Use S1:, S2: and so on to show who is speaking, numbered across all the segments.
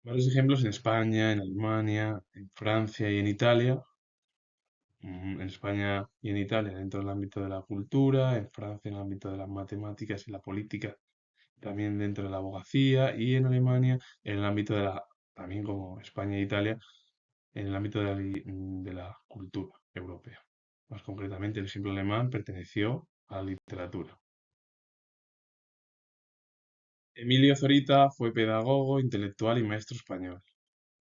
S1: Varios ejemplos en España, en Alemania, en Francia y en Italia. En España y en Italia dentro del ámbito de la cultura, en Francia en el ámbito de las matemáticas y la política, también dentro de la abogacía y en Alemania en el ámbito de la, también como España e Italia, en el ámbito de la cultura europea. Más concretamente, el ejemplo alemán perteneció a la literatura. Emilio Zorita fue pedagogo, intelectual y maestro español.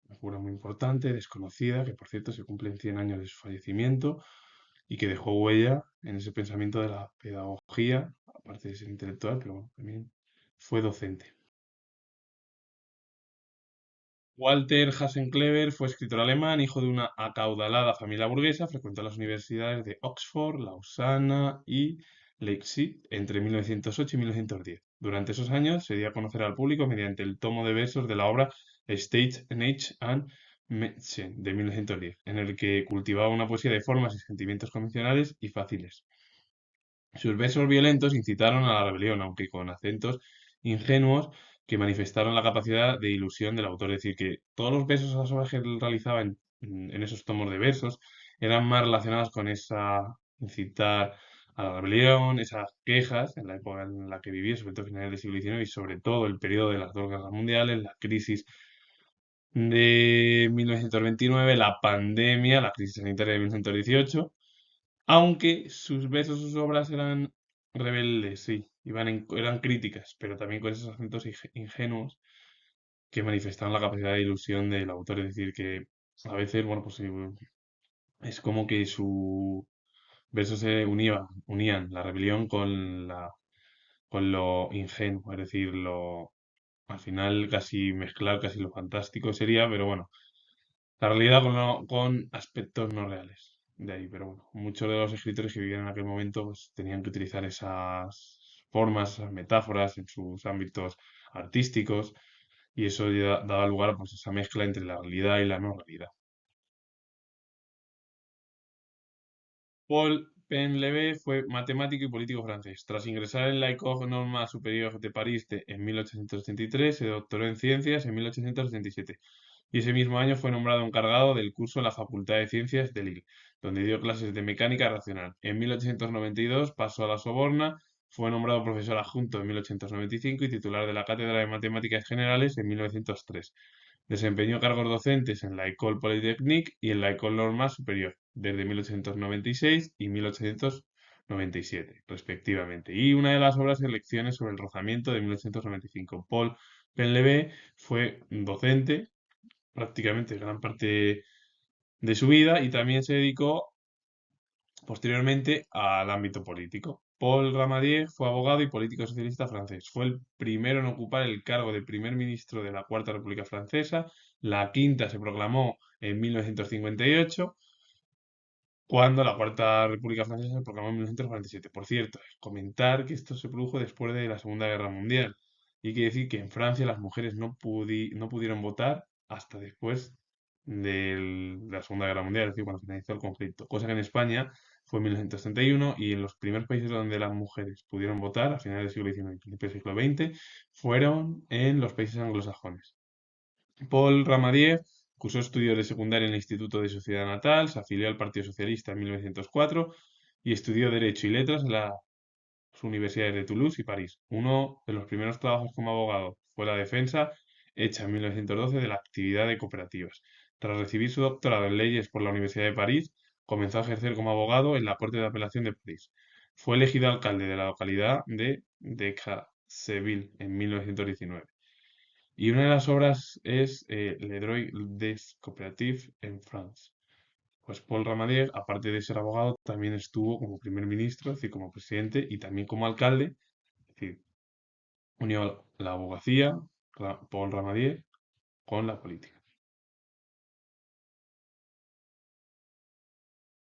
S1: Una figura muy importante, desconocida, que por cierto se cumplen 100 años de su fallecimiento y que dejó huella en ese pensamiento de la pedagogía, aparte de ser intelectual, pero bueno, también fue docente. Walter Hasenclever fue escritor alemán, hijo de una acaudalada familia burguesa, frecuentó las universidades de Oxford, Lausana y Leipzig entre 1908 y 1910. Durante esos años se dio a conocer al público mediante el tomo de versos de la obra State, Age and Mädchen de 1910, en el que cultivaba una poesía de formas y sentimientos convencionales y fáciles. Sus versos violentos incitaron a la rebelión, aunque con acentos ingenuos que manifestaron la capacidad de ilusión del autor. Es decir, que todos los versos a las obras que él realizaba en esos tomos de versos eran más relacionados con esa incitar a la rebelión, esas quejas en la época en la que vivía, sobre todo a finales del siglo XIX y sobre todo el periodo de las dos guerras mundiales, la crisis de 1929, la pandemia, la crisis sanitaria de 1918, aunque sus versos, sus obras eran rebeldes, sí, eran críticas, pero también con esos acentos ingenuos que manifestaban la capacidad de ilusión del autor. Es decir, que a veces, bueno, pues es como que su versos unían la rebelión con lo ingenuo, es decir, al final casi mezclar casi lo fantástico sería, pero bueno, la realidad con aspectos no reales. De ahí, pero bueno, muchos de los escritores que vivían en aquel momento pues, tenían que utilizar esas formas, esas metáforas en sus ámbitos artísticos y eso ya daba lugar pues, a esa mezcla entre la realidad y la no realidad. Paul Penlevé fue matemático y político francés. Tras ingresar en la École Normale Supérieure de París en 1883, se doctoró en ciencias en 1887 y ese mismo año fue nombrado encargado del curso en la Facultad de Ciencias de Lille, donde dio clases de mecánica racional. En 1892 pasó a la Soborna, fue nombrado profesor adjunto en 1895 y titular de la Cátedra de Matemáticas Generales en 1903. Desempeñó cargos docentes en la École Polytechnique y en la École Normale Supérieure desde 1896 y 1897, respectivamente. Y una de las obras es Lecciones sobre el rozamiento de 1895. Paul Penlevé fue docente prácticamente gran parte de su vida y también se dedicó posteriormente al ámbito político. Paul Ramadier fue abogado y político socialista francés. Fue el primero en ocupar el cargo de primer ministro de la Cuarta República Francesa. La quinta se proclamó en 1958, cuando la Cuarta República Francesa se proclamó en 1947. Por cierto, comentar que esto se produjo después de la Segunda Guerra Mundial. Y hay que decir que en Francia las mujeres no pudieron votar hasta después de la Segunda Guerra Mundial, es decir, cuando finalizó el conflicto. Cosa que en España fue en 1931 y en los primeros países donde las mujeres pudieron votar, a finales del siglo XIX y principios del siglo XX, fueron en los países anglosajones. Paul Ramadier cursó estudios de secundaria en el Instituto de su ciudad natal, se afilió al Partido Socialista en 1904 y estudió Derecho y Letras en las universidades de Toulouse y París. Uno de los primeros trabajos como abogado fue la defensa hecha en 1912 de la actividad de cooperativas. Tras recibir su doctorado en leyes por la Universidad de París, comenzó a ejercer como abogado en la Corte de Apelación de París. Fue elegido alcalde de la localidad de Decazeville en 1919. Y una de las obras es Le droit des coopératives en France. Pues Paul Ramadier, aparte de ser abogado, también estuvo como primer ministro, es decir, como presidente y también como alcalde, es decir, unió la abogacía, Paul Ramadier, con la política.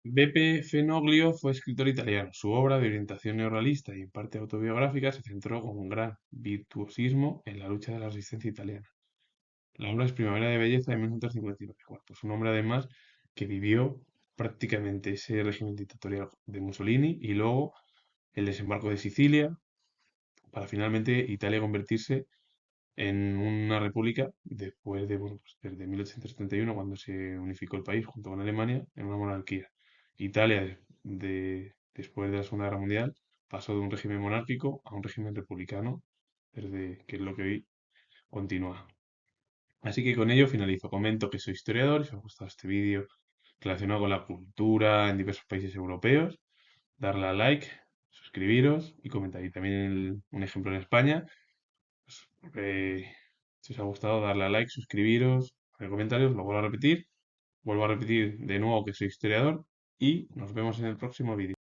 S1: Beppe Fenoglio fue escritor italiano. Su obra, de orientación neorrealista y en parte autobiográfica, se centró con un gran virtuosismo en la lucha de la resistencia italiana. La obra es Primavera de Belleza de 1959. Bueno, pues un hombre además que vivió prácticamente ese régimen dictatorial de Mussolini y luego el desembarco de Sicilia para finalmente Italia convertirse en una república después de, bueno, pues desde 1871, cuando se unificó el país junto con Alemania, en una monarquía. Italia, después de la Segunda Guerra Mundial, pasó de un régimen monárquico a un régimen republicano, desde que es lo que hoy continúa. Así que con ello finalizo. Comento que soy historiador y si os ha gustado este vídeo relacionado con la cultura en diversos países europeos, darle a like, suscribiros y comentar. Y también un ejemplo en España. Pues, si os ha gustado, darle a like, suscribiros, hacer comentarios, lo vuelvo a repetir. Vuelvo a repetir de nuevo que soy historiador y nos vemos en el próximo vídeo.